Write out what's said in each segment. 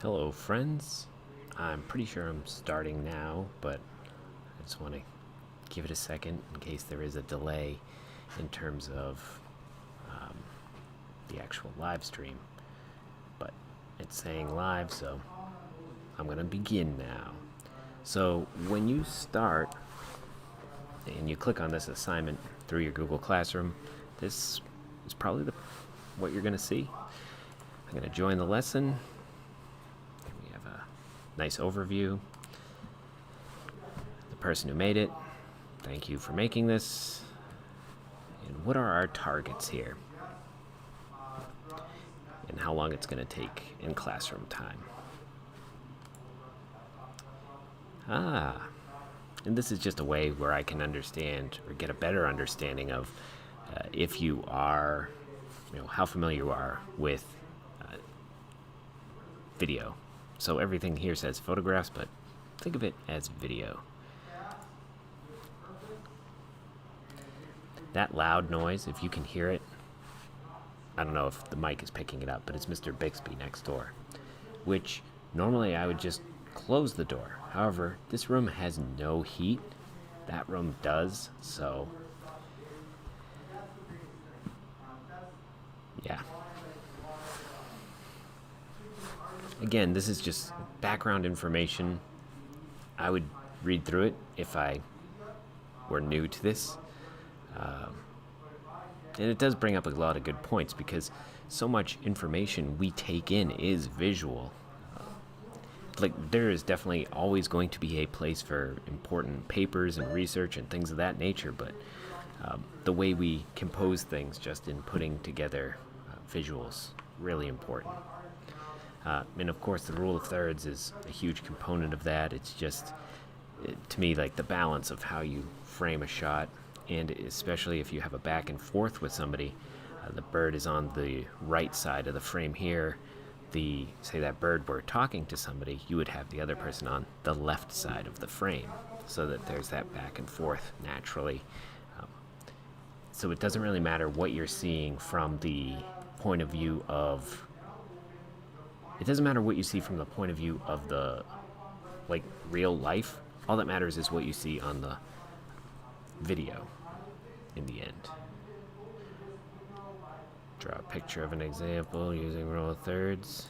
Hello, friends. I'm pretty sure I'm starting now, but I just want to give it a second in case there is a delay in terms of um, the actual live stream. But it's saying live, so I'm going to begin now. So when you start and you click on this assignment through your Google Classroom, this is probably what you're going to see. I'm going to join the lesson. We have a nice overview. The person who made it, thank you for making this. And what are our targets here? And how long it's going to take in classroom time. And this is just a way where I can understand or get a better understanding of if you are, how familiar you are with video. So everything here says photographs, but think of it as video. That loud noise, if you can hear it, I don't know if the mic is picking it up, but it's Mr. Bixby next door, which normally I would just close the door. However, this room has no heat. That room does, so yeah. Again, this is just background information. I would read through it if I were new to this. And it does bring up a lot of good points because so much information we take in is visual. There is definitely always going to be a place for important papers and research and things of that nature, but the way we compose things just in putting together visuals, really important. And of course the rule of thirds is a huge component of that. It's just, to me, like the balance of how you frame a shot, and especially if you have a back and forth with somebody, the bird is on the right side of the frame here. Say that bird were talking to somebody, you would have the other person on the left side of the frame, so that there's that back and forth naturally. So it doesn't really matter what you're seeing from the point of view of. It doesn't matter what you see from the point of view of the real life. All that matters is what you see on the video in the end. Draw a picture of an example using rule of thirds.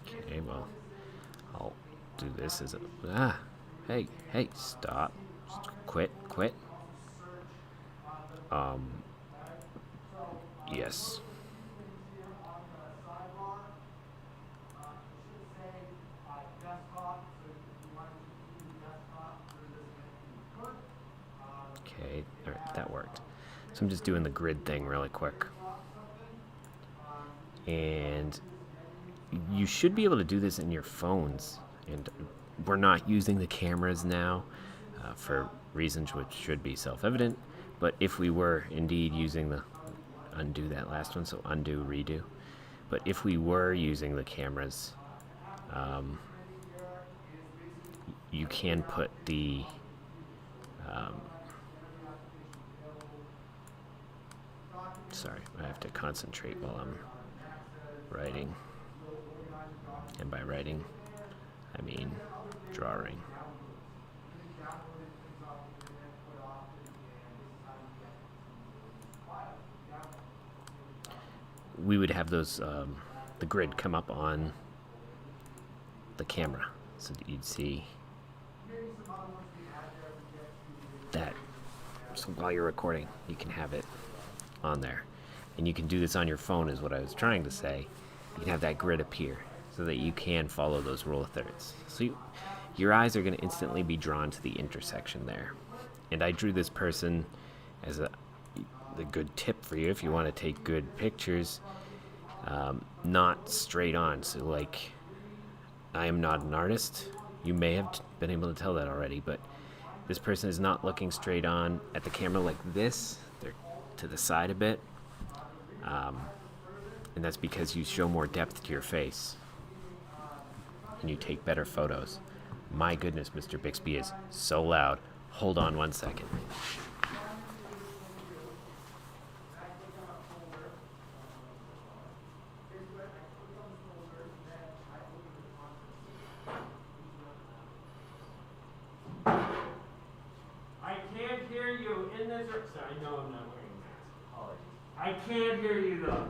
Okay, well, I'll do this as a... Hey, stop. Quit. Yes. Okay, alright, that worked. So I'm just doing the grid thing really quick. And you should be able to do this in your phones. And we're not using the cameras now for reasons which should be self-evident. But if we were indeed using undo that last one, so undo, redo. But if we were using the cameras, you can put the sorry, I have to concentrate while I'm writing. And by writing, I mean drawing. We would have those, the grid come up on the camera, so that you'd see that. So while you're recording, you can have it on there. And you can do this on your phone, is what I was trying to say. You can have that grid appear so that you can follow those rule of thirds. So your eyes are going to instantly be drawn to the intersection there. And I drew this person as a good tip for you if you want to take good pictures, not straight on. So I am not an artist. You may have been able to tell that already, but this person is not looking straight on at the camera like this. They're to the side a bit. And that's because you show more depth to your face and you take better photos. My goodness, Mr. Bixby is so loud. Hold on one second. Sorry, I know I'm not wearing a mask. Apologies. I can't hear you though.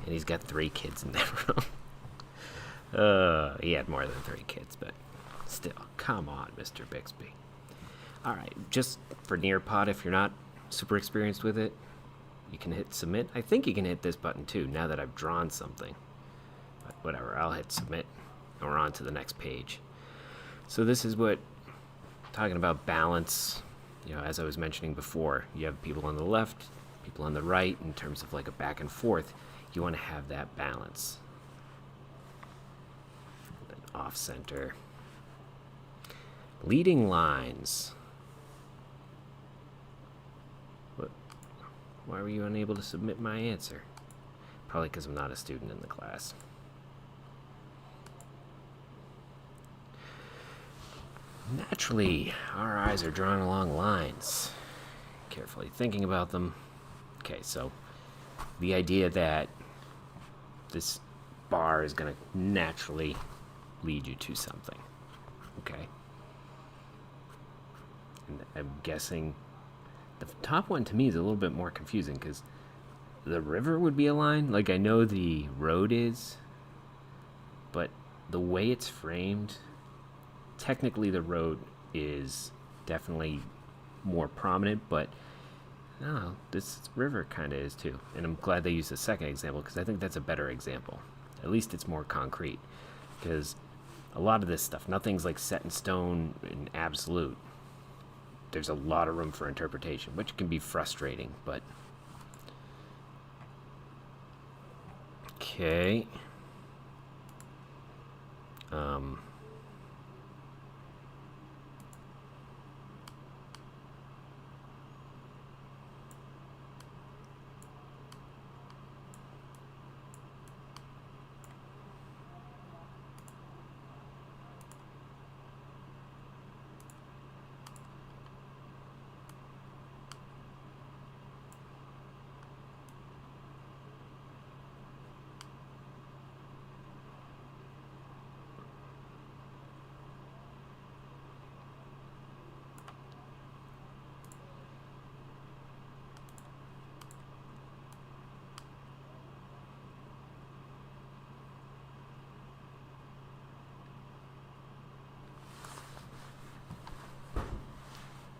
And he's got 3 kids in that room. He had more than 3 kids, but still, come on, Mr. Bixby. Alright, just for Nearpod, if you're not super experienced with it, you can hit submit. I think you can hit this button too, now that I've drawn something. But whatever, I'll hit submit, and we're on to the next page. So this is what, talking about balance, you know, as I was mentioning before, you have people on the left, people on the right, in terms of like a back and forth. You want to have that balance. Then off center. Leading lines. What? Why were you unable to submit my answer? Probably because I'm not a student in the class. Naturally, our eyes are drawn along lines. Carefully thinking about them. Okay, so the idea that this bar is going to naturally lead you to something. Okay. And I'm guessing the top one to me is a little bit more confusing because the river would be a line. Like, I know the road is, but the way it's framed, technically the road is definitely more prominent, but no, this river kind of is too. And I'm glad they used the second example because I think that's a better example. At least it's more concrete. Because a lot of this stuff, nothing's like set in stone and absolute. There's a lot of room for interpretation, which can be frustrating, but... Okay.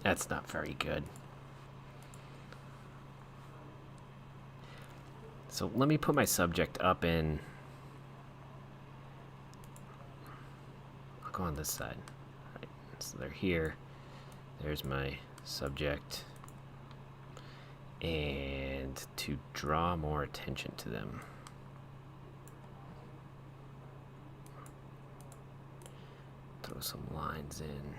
That's not very good. So let me put my subject up in... I'll go on this side. All right, so they're here. There's my subject. And to draw more attention to them. Throw some lines in.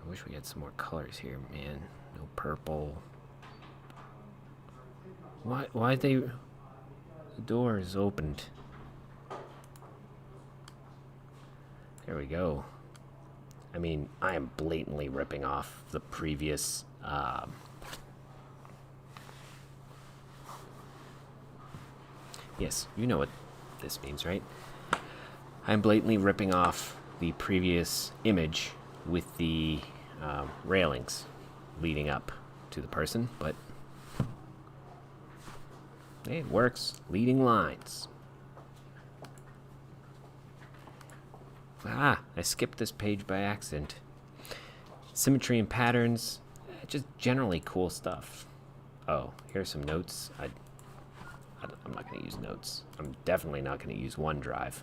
I wish we had some more colors here, man. No purple. Why they... The door is opened. There we go. I mean, I am blatantly ripping off the previous... Yes, you know what this means, right? I'm blatantly ripping off the previous image with the railings leading up to the person, but hey, it works. Leading lines. I skipped this page by accident. Symmetry and patterns, just generally cool stuff. Oh, here's some notes. I'm not going to use notes. I'm definitely not going to use OneDrive.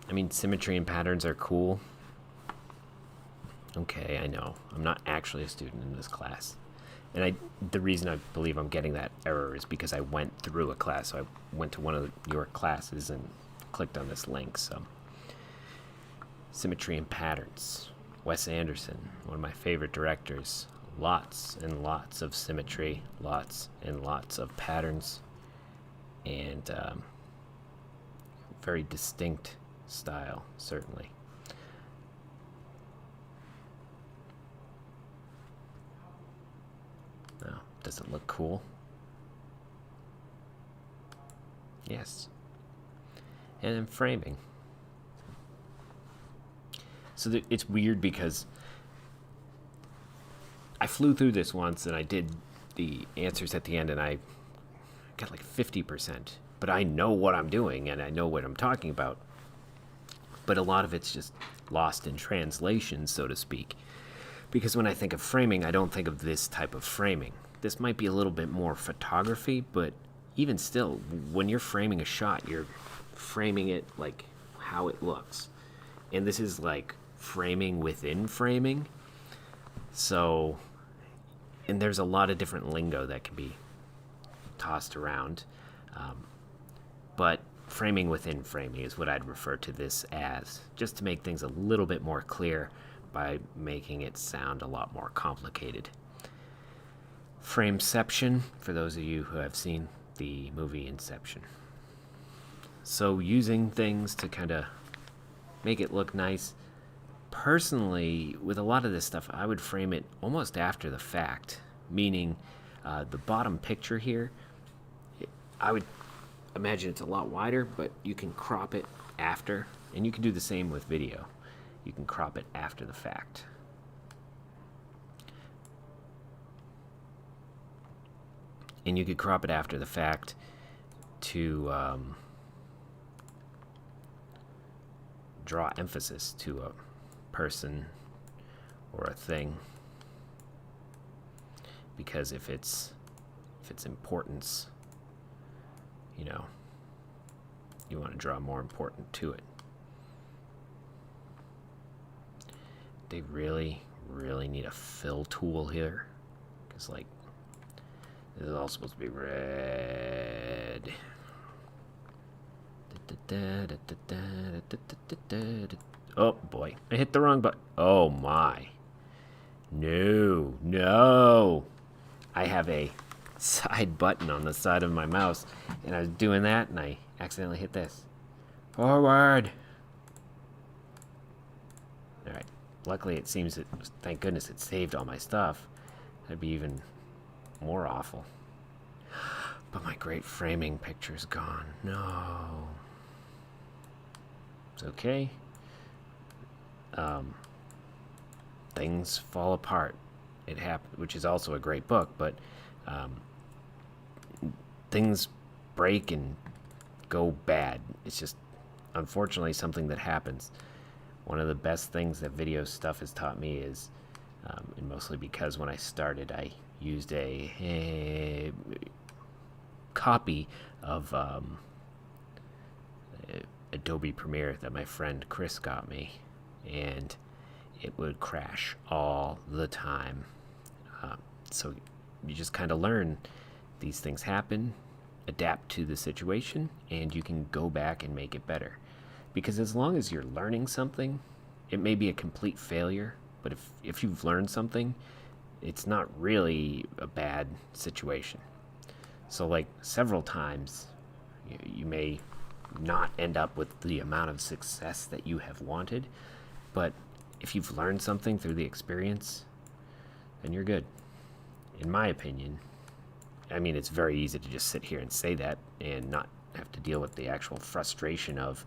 I mean, symmetry and patterns are cool. Okay, I know. I'm not actually a student in this class. And the reason I believe I'm getting that error is because I went through a class. So I went to one of your classes and clicked on this link. So, Symmetry and Patterns. Wes Anderson, one of my favorite directors. Lots and lots of symmetry, lots and lots of patterns, and very distinct style, certainly. Oh, does it look cool? Yes. And then framing. So it's weird because I flew through this once and I did the answers at the end and I got like 50%. But I know what I'm doing and I know what I'm talking about. But a lot of it's just lost in translation, so to speak. Because when I think of framing, I don't think of this type of framing. This might be a little bit more photography, but even still, when you're framing a shot, you're framing it like how it looks. And this is like framing within framing. So, and there's a lot of different lingo that can be tossed around. But framing within framing is what I'd refer to this as, just to make things a little bit more clear by making it sound a lot more complicated. Frameception, for those of you who have seen the movie Inception. So using things to kind of make it look nice. Personally, with a lot of this stuff, I would frame it almost after the fact, meaning the bottom picture here, I would imagine it's a lot wider, but you can crop it after, and you can do the same with video. You can crop it after the fact. And you could crop it after the fact to draw emphasis to a person or a thing. Because if it's importance, you want to draw more important to it. They really, really need a fill tool here. Because, like, this is all supposed to be red. Oh, boy. I hit the wrong button. Oh, my. No. I have a side button on the side of my mouse, and I was doing that, and I accidentally hit this. Forward. All right. Luckily, it seems that, thank goodness, it saved all my stuff. That'd be even more awful. But my great framing picture's gone. No. It's okay. Things fall apart. It happened, which is also a great book, but things break and go bad. It's just, unfortunately, something that happens. One of the best things that video stuff has taught me is, and mostly because when I started, I used a copy of Adobe Premiere that my friend Chris got me, and it would crash all the time. So you just kind of learn these things happen, adapt to the situation, and you can go back and make it better. Because as long as you're learning something, it may be a complete failure, but if you've learned something, it's not really a bad situation. So, like, several times, you may not end up with the amount of success that you have wanted, but if you've learned something through the experience, then you're good. In my opinion. I mean, it's very easy to just sit here and say that and not have to deal with the actual frustration of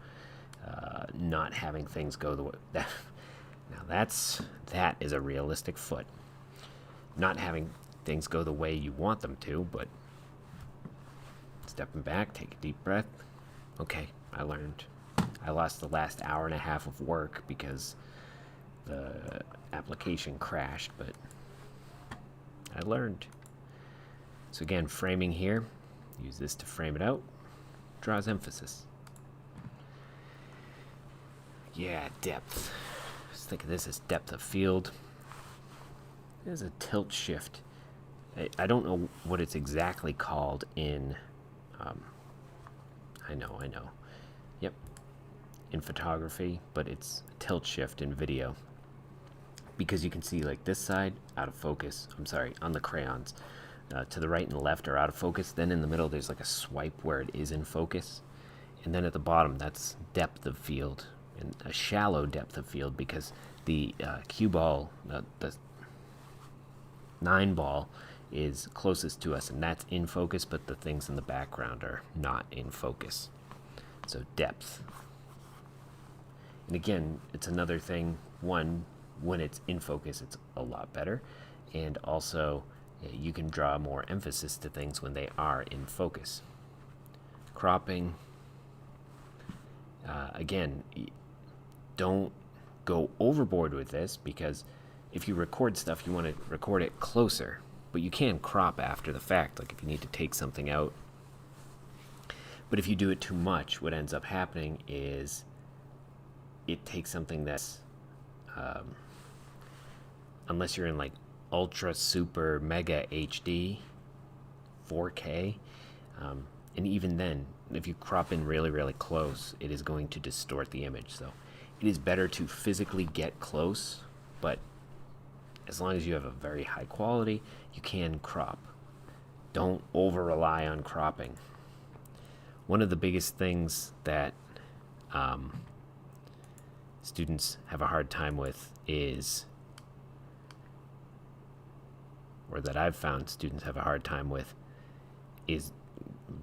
not having things go the way. Now that is a realistic foot. Not having things go the way you want them to, but stepping back, take a deep breath. Okay, I learned. I lost the last hour and a half of work because the application crashed, but I learned. So again, framing here, use this to frame it out, draws emphasis. Yeah, depth. Just think of this as depth of field. There's a tilt shift. I don't know what it's exactly called in, I know. Yep, in photography, but it's a tilt shift in video. Because you can see, like, this side, out of focus. I'm sorry, on the crayons. To the right and the left are out of focus. Then in the middle, there's like a swipe where it is in focus. And then at the bottom, that's depth of field. And a shallow depth of field because the cue ball, the 9 ball, is closest to us, and that's in focus, but the things in the background are not in focus. So depth. And again, it's another thing, one, when it's in focus, it's a lot better. And also, you can draw more emphasis to things when they are in focus. Cropping. Again, don't go overboard with this, because if you record stuff, you want to record it closer. But you can crop after the fact, like if you need to take something out. But if you do it too much, what ends up happening is it takes something that's, unless you're in like ultra super mega HD 4K, and even then, if you crop in really, really close, it is going to distort the image. So it is better to physically get close, but as long as you have a very high quality, you can crop. Don't over rely on cropping. One of the biggest things that students have a hard time with is, or that I've found students have a hard time with, is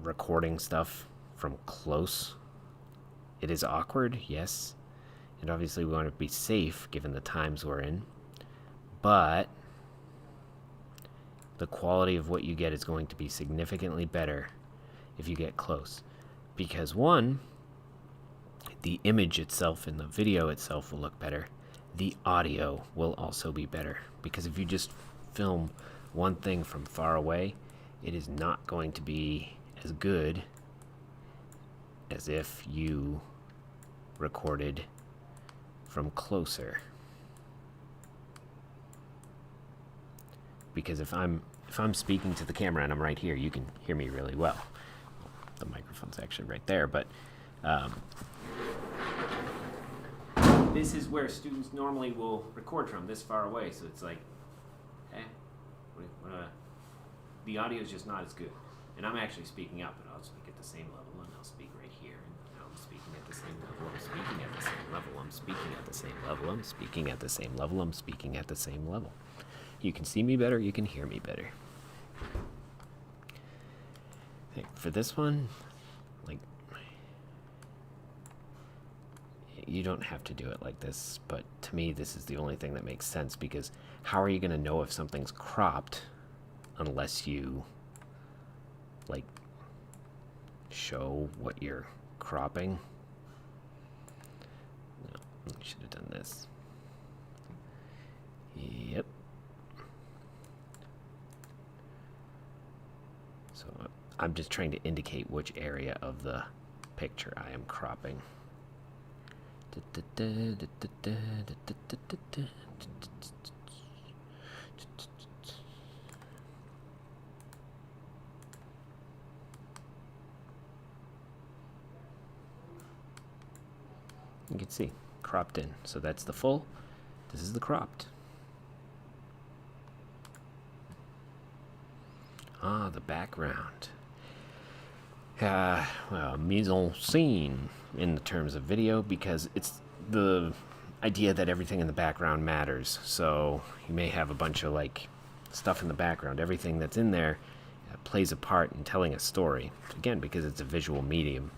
recording stuff from close. It is awkward, yes, and obviously we want to be safe given the times we're in, but the quality of what you get is going to be significantly better if you get close. Because one, the image itself and the video itself will look better. The audio will also be better. Because if you just film one thing from far away, it is not going to be as good as if you recorded from closer. Because if I'm speaking to the camera and I'm right here, you can hear me really well. The microphone's actually right there, but this is where students normally will record from, this far away. So it's like, the audio is just not as good. And I'm actually speaking up, but I'll speak at the same level, and I'll speak right here. And I'm speaking at the same level. I'm speaking at the same level. I'm speaking at the same level. I'm speaking at the same level. I'm speaking at the same level. You can see me better. You can hear me better. For this one, like, you don't have to do it like this, but to me this is the only thing that makes sense, because how are you going to know if something's cropped unless you like show what you're cropping? No, I should have done this. Yep. So I'm just trying to indicate which area of the picture I am cropping. You can see, cropped in. So that's the full, this is the cropped. Ah, the background. Well, mise en scene in the terms of video, because it's the idea that everything in the background matters. So you may have a bunch of like stuff in the background. Everything that's in there plays a part in telling a story. Again, because it's a visual medium.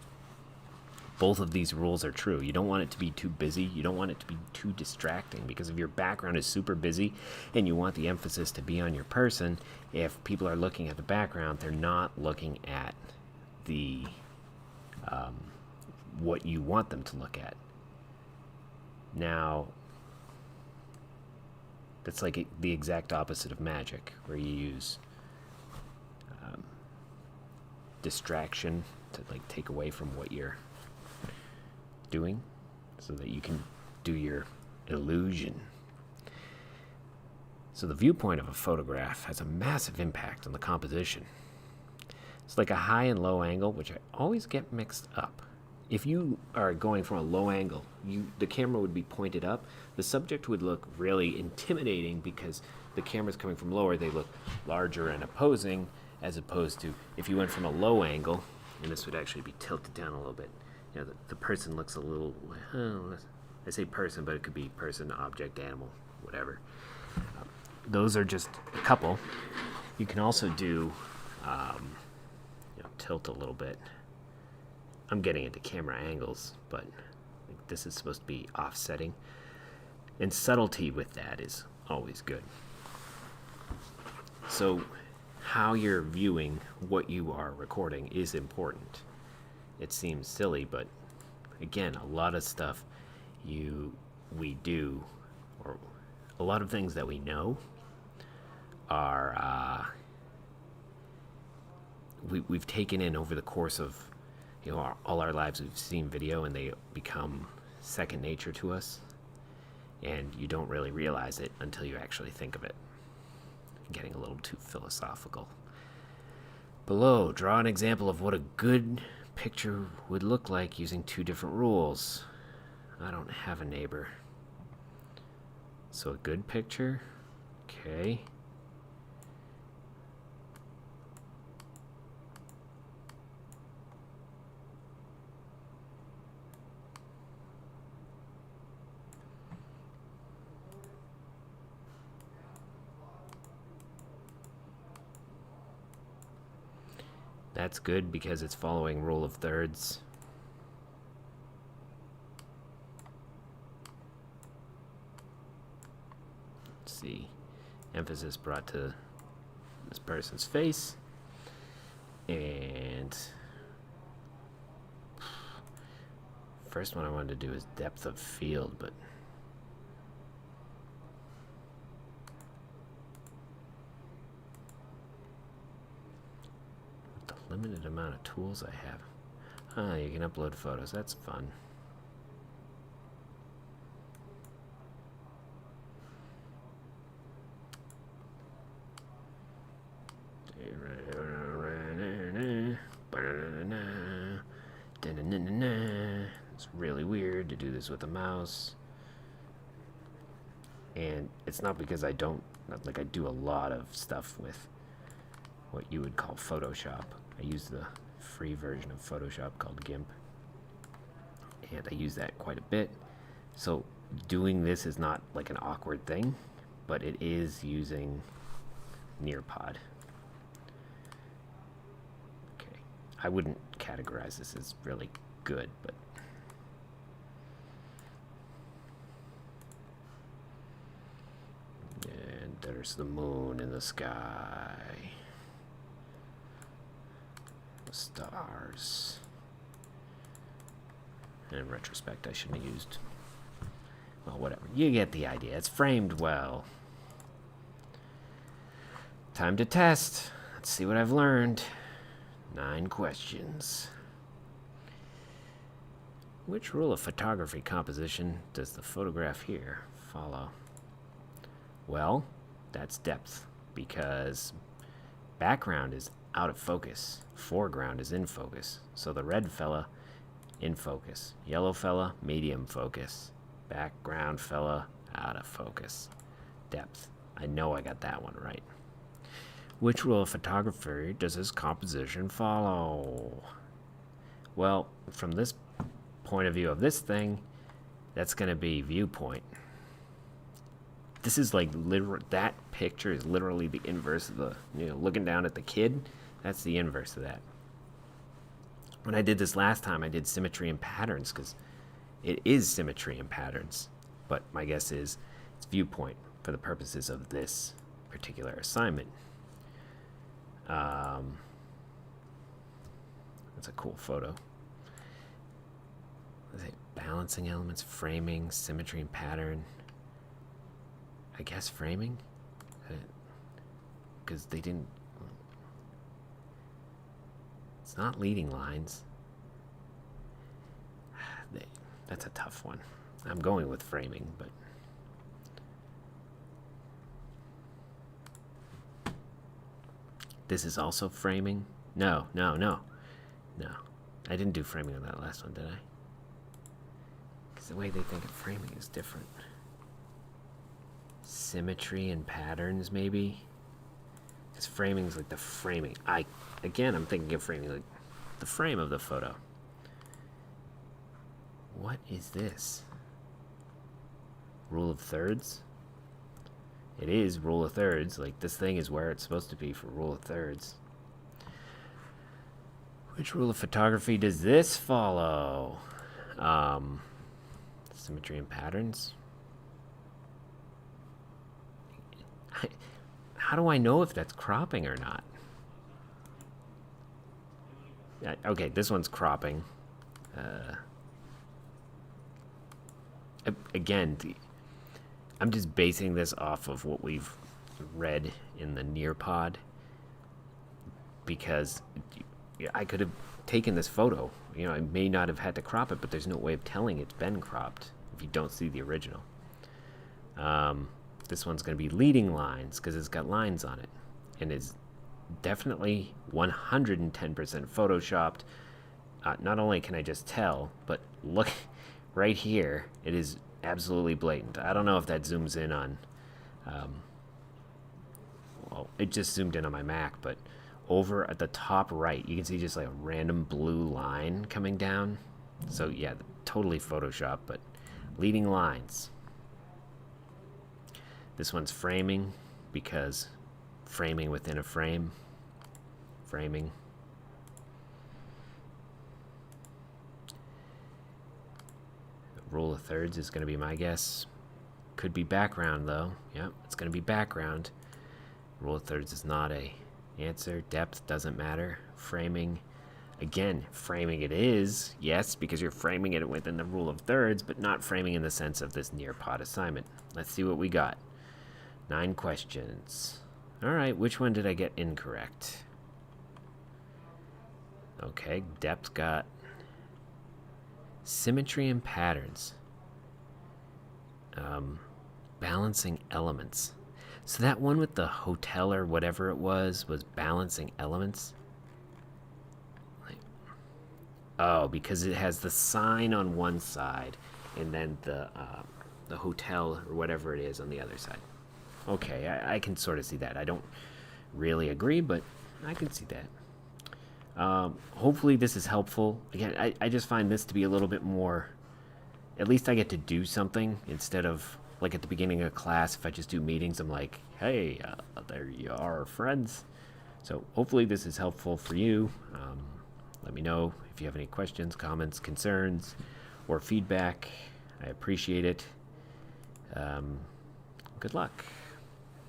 Both of these rules are true. You don't want it to be too busy. You don't want it to be too distracting, because if your background is super busy and you want the emphasis to be on your person, if people are looking at the background, they're not looking at the what you want them to look at. Now, that's like the exact opposite of magic, where you use distraction to like take away from what you're doing so that you can do your illusion. So the viewpoint of a photograph has a massive impact on the composition. It's like a high and low angle, which I always get mixed up. If you are going from a low angle, the camera would be pointed up. The subject would look really intimidating because the camera's coming from lower. They look larger and opposing, as opposed to if you went from a low angle, and this would actually be tilted down a little bit. You know, the person looks a little, I say person, but it could be person, object, animal, whatever. Those are just a couple. You can also do, tilt a little bit. I'm getting into camera angles, but this is supposed to be offsetting. And subtlety with that is always good. So how you're viewing what you are recording is important. It seems silly, but again, a lot of stuff we do, or a lot of things that we know are we've taken in over the course of all our lives. We've seen video and they become second nature to us, and you don't really realize it until you actually think of it. I'm getting a little too philosophical. Below, draw an example of what a good picture would look like using two different rules. I don't have a neighbor. So a good picture, okay. That's good because it's following rule of thirds. Let's see. Emphasis brought to this person's face. And first one I wanted to do is depth of field, but limited amount of tools I have. You can upload photos. That's fun. It's really weird to do this with a mouse. And it's not because I do a lot of stuff with what you would call Photoshop. I use the free version of Photoshop called GIMP, and I use that quite a bit. So doing this is not like an awkward thing, but it is using Nearpod. Okay, I wouldn't categorize this as really good, but and there's the moon in the sky. Stars. And in retrospect, I shouldn't have used. Well, whatever. You get the idea. It's framed well. Time to test. Let's see what I've learned. 9 questions. Which rule of photography composition does the photograph here follow? Well, that's depth, because background is out of focus, foreground is in focus. So the red fella, in focus. Yellow fella, medium focus. Background fella, out of focus. Depth. I know I got that one right. Which rule of photography does this composition follow? Well, from this point of view of this thing, that's going to be viewpoint. This is like that picture is literally the inverse of the, looking down at the kid. That's the inverse of that. When I did this last time, I did symmetry and patterns because it is symmetry and patterns. But my guess is it's viewpoint for the purposes of this particular assignment. That's a cool photo. Let's say balancing elements, framing, symmetry and pattern. I guess framing, because they didn't. It's not leading lines. That's a tough one. I'm going with framing, but this is also framing. No. I didn't do framing on that last one, did I? Because the way they think of framing is different. Symmetry and patterns, maybe? Because framing is like the framing. I'm thinking of framing like the frame of the photo. What is this? Rule of thirds? it is rule of thirds. Like, this thing is where it's supposed to be for rule of thirds. Which rule of photography does this follow? Symmetry and patterns. How do I know if that's cropping or not? Okay, this one's cropping. Again, I'm just basing this off of what we've read in the Nearpod, because I could have taken this photo. You know, I may not have had to crop it, but there's no way of telling it's been cropped if you don't see the original. This one's going to be leading lines because it's got lines on it, and is definitely 110% photoshopped. Not only can I just tell, but look right here, it is absolutely blatant. I don't know if that zooms in on, well, it just zoomed in on my Mac, but over at the top right, you can see just like a random blue line coming down. So yeah, totally Photoshop, but leading lines. This one's framing, because framing within a frame. Framing. Rule of thirds is going to be my guess. Could be background though. Yep, it's going to be background. Rule of thirds is not a answer. Depth doesn't matter. Framing. Again, framing it is, yes, because you're framing it within the rule of thirds, but not framing in the sense of this Nearpod assignment. Let's see what we got. 9 questions. All right, which one did I get incorrect? Okay, depth got symmetry and patterns. Balancing elements. So that one with the hotel or whatever it was balancing elements. Oh, because it has the sign on one side and then the hotel or whatever it is on the other side. Okay, I can sort of see that. I don't really agree, but I can see that. Hopefully this is helpful. Again, I just find this to be a little bit more, at least I get to do something instead of, like at the beginning of class, if I just do meetings, I'm like, hey, there you are, friends. So hopefully this is helpful for you. Let me know if you have any questions, comments, concerns, or feedback. I appreciate it. Good luck.